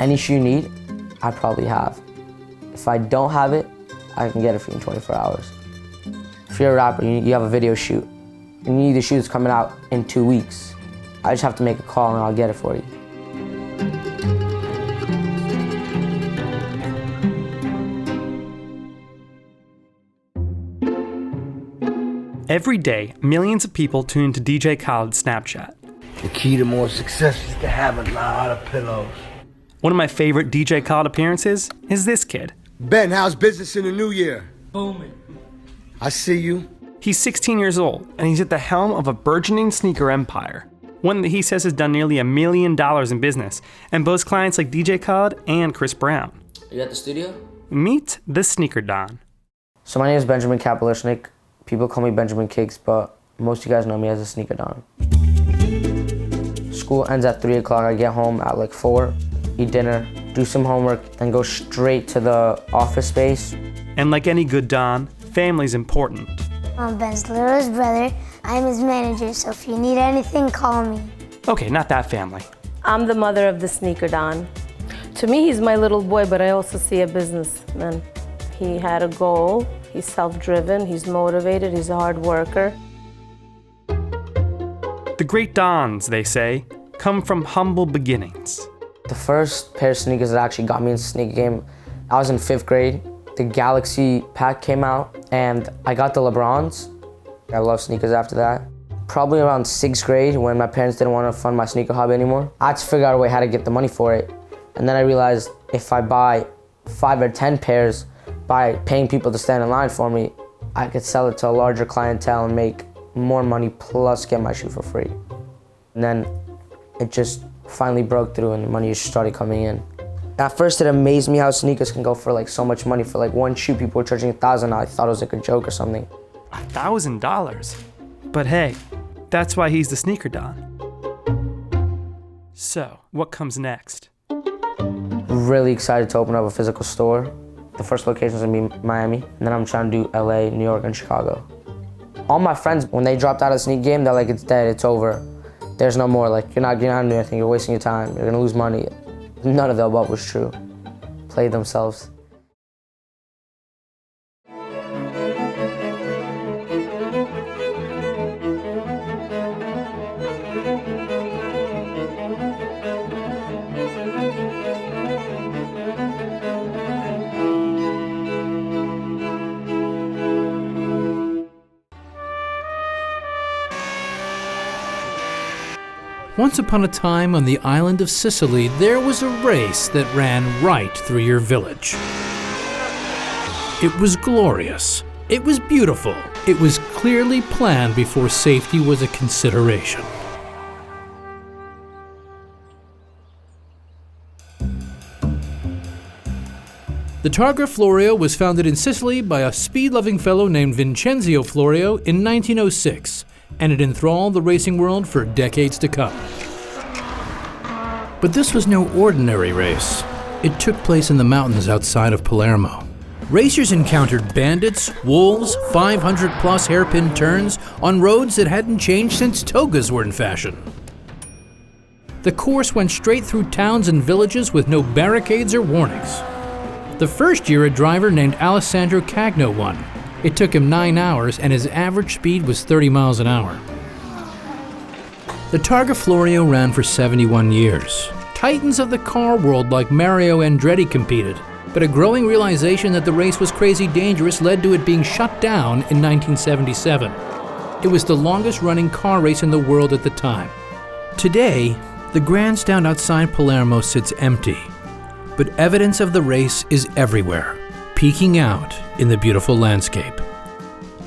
Any shoe you need, I probably have. If I don't have it, I can get it for you in 24 hours. If you're a rapper, you have a video shoot, and you need the shoes coming out in 2 weeks, I just have to make a call and I'll get it for you. Every day, millions of people tune into DJ Khaled's Snapchat. The key to more success is to have a lot of pillows. One of my favorite DJ Khaled appearances is this kid. Ben, how's business in the new year? Booming. I see you. He's 16 years old, and he's at the helm of a burgeoning sneaker empire. One that he says has done nearly $1 million in business, and boasts clients like DJ Khaled and Chris Brown. Are you at the studio? Meet the Sneaker Don. So my name is Benjamin Kapelishnik. People call me Benjamin Cakes, but most of you guys know me as a Sneaker Don. School ends at 3 o'clock. I get home at like 4, eat dinner, do some homework, and go straight to the office space. And like any good Don, family's important. I'm Ben's littlest brother. I'm his manager, so if you need anything, call me. Okay, not that family. I'm the mother of the Sneaker Don. To me, he's my little boy, but I also see a businessman. He had a goal. He's self-driven, he's motivated, he's a hard worker. The great Dons, they say, come from humble beginnings. The first pair of sneakers that actually got me into the sneaker game, I was in 5th grade. The Galaxy pack came out, and I got the LeBrons. I love sneakers after that. Probably around 6th grade, when my parents didn't want to fund my sneaker hobby anymore, I had to figure out a way how to get the money for it. And then I realized if I buy 5 or 10 pairs, by paying people to stand in line for me, I could sell it to a larger clientele and make more money plus get my shoe for free. And then it just finally broke through and the money just started coming in. At first it amazed me how sneakers can go for like so much money. For like one shoe, people were charging $1,000. I thought it was like a joke or something. $1,000? But hey, that's why he's the Sneaker Don. So, what comes next? Really excited to open up a physical store. The first location is gonna be Miami, and then I'm trying to do LA, New York, and Chicago. All my friends, when they dropped out of the sneaker game, they're like, it's dead, it's over. There's no more, like, you're not doing anything, you're wasting your time, you're gonna lose money. None of the above was true. Played themselves. Once upon a time on the island of Sicily, there was a race that ran right through your village. It was glorious. It was beautiful. It was clearly planned before safety was a consideration. The Targa Florio was founded in Sicily by a speed-loving fellow named Vincenzo Florio in 1906. And it enthralled the racing world for decades to come. But this was no ordinary race. It took place in the mountains outside of Palermo. Racers encountered bandits, wolves, 500-plus hairpin turns on roads that hadn't changed since togas were in fashion. The course went straight through towns and villages with no barricades or warnings. The first year, a driver named Alessandro Cagno won. It took him 9 hours, and his average speed was 30 miles an hour. The Targa Florio ran for 71 years. Titans of the car world like Mario Andretti competed, but a growing realization that the race was crazy dangerous led to it being shut down in 1977. It was the longest-running car race in the world at the time. Today, the grandstand outside Palermo sits empty, but evidence of the race is everywhere, peeking out in the beautiful landscape.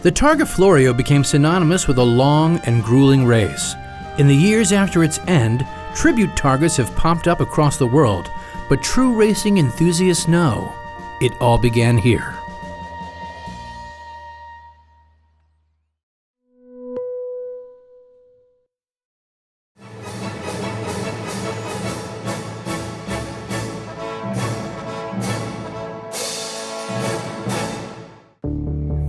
The Targa Florio became synonymous with a long and grueling race. In the years after its end, tribute targas have popped up across the world, but true racing enthusiasts know it all began here.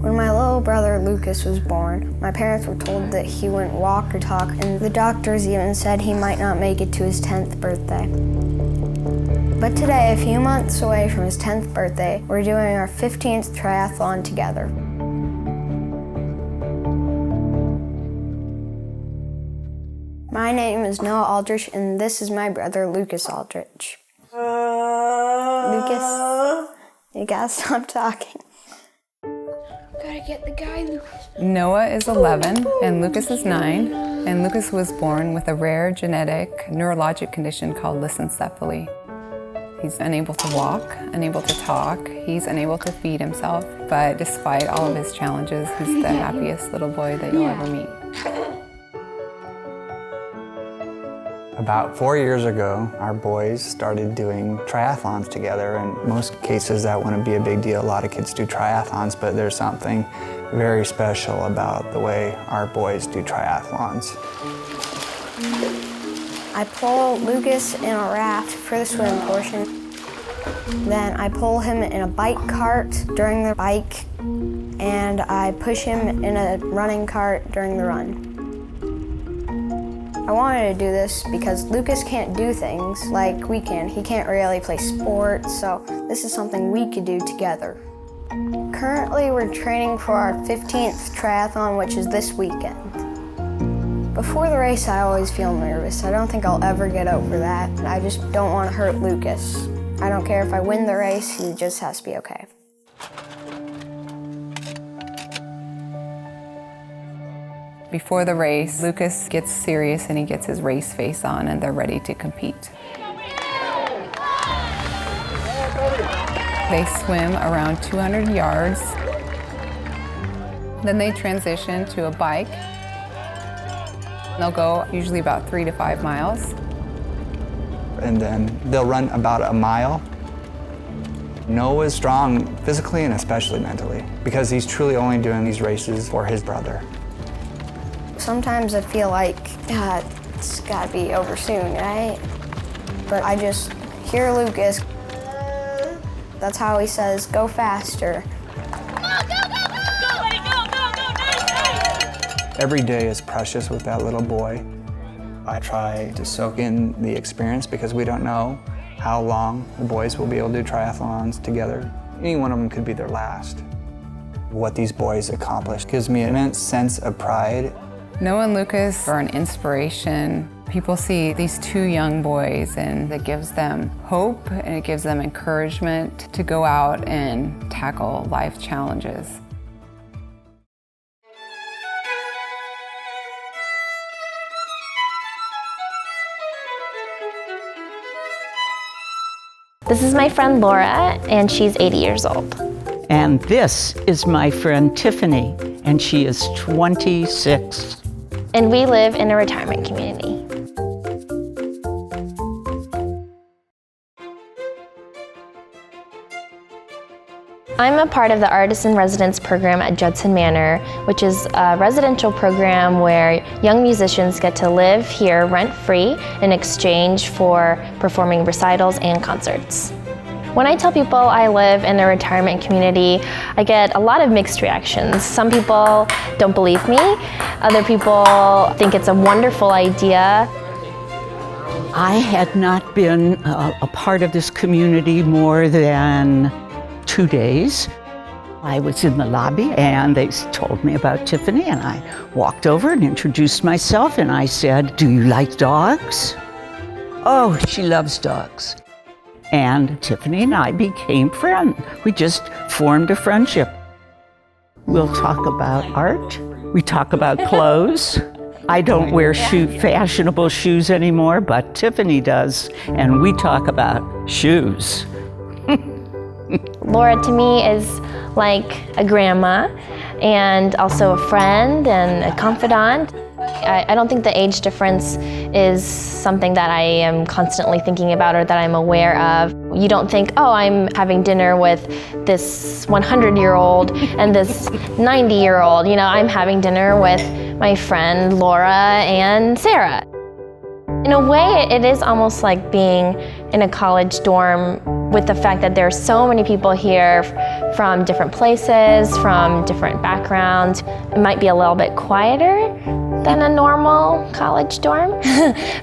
When my little brother Lucas was born, my parents were told that he wouldn't walk or talk, and the doctors even said he might not make it to his 10th birthday. But today, a few months away from his 10th birthday, we're doing our 15th triathlon together. My name is Noah Aldrich, and this is my brother, Lucas Aldrich. Lucas, you gotta stop talking. Gotta get the guy, Lucas. Noah is 11 and Lucas is 9, and Lucas was born with a rare genetic neurologic condition called lissencephaly. He's unable to walk, unable to talk, he's unable to feed himself, but despite all of his challenges, he's the happiest little boy that you'll ever meet. About 4 years ago, our boys started doing triathlons together. In most cases, that wouldn't be a big deal. A lot of kids do triathlons, but there's something very special about the way our boys do triathlons. I pull Lucas in a raft for the swim portion. Then I pull him in a bike cart during the bike, and I push him in a running cart during the run. I wanted to do this because Lucas can't do things like we can. He can't really play sports, so this is something we could do together. Currently, we're training for our 15th triathlon, which is this weekend. Before the race, I always feel nervous. I don't think I'll ever get over that. I just don't want to hurt Lucas. I don't care if I win the race, he just has to be okay. Before the race, Lucas gets serious and he gets his race face on and they're ready to compete. They swim around 200 yards. Then they transition to a bike. They'll go usually about 3 to 5 miles. And then they'll run about a mile. Noah's strong physically and especially mentally because he's truly only doing these races for his brother. Sometimes I feel like, it's gotta be over soon, right? But I just hear Lucas. That's how he says, go faster. Every day is precious with that little boy. I try to soak in the experience because we don't know how long the boys will be able to do triathlons together. Any one of them could be their last. What these boys accomplished gives me an immense sense of pride. Noah and Lucas are an inspiration. People see these two young boys and it gives them hope and it gives them encouragement to go out and tackle life challenges. This is my friend Laura, and she's 80 years old. And this is my friend Tiffany, and she is 26. And we live in a retirement community. I'm a part of the Artist in Residence program at Judson Manor, which is a residential program where young musicians get to live here rent-free in exchange for performing recitals and concerts. When I tell people I live in a retirement community, I get a lot of mixed reactions. Some people don't believe me. Other people think it's a wonderful idea. I had not been a part of this community more than 2 days. I was in the lobby and they told me about Tiffany, and I walked over and introduced myself and I said, "Do you like dogs?" "Oh, she loves dogs." And Tiffany and I became friends. We just formed a friendship. We'll talk about art. We talk about clothes. I don't wear fashionable shoes anymore, but Tiffany does, and we talk about shoes. Laura to me is like a grandma and also a friend and a confidant. I don't think the age difference is something that I am constantly thinking about or that I'm aware of. You don't think, oh, I'm having dinner with this 100-year-old and this 90-year-old. You know, I'm having dinner with my friend Laura and Sarah. In a way, it is almost like being in a college dorm with the fact that there are so many people here from different places, from different backgrounds. It might be a little bit quieter than a normal college dorm,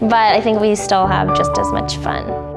but I think we still have just as much fun.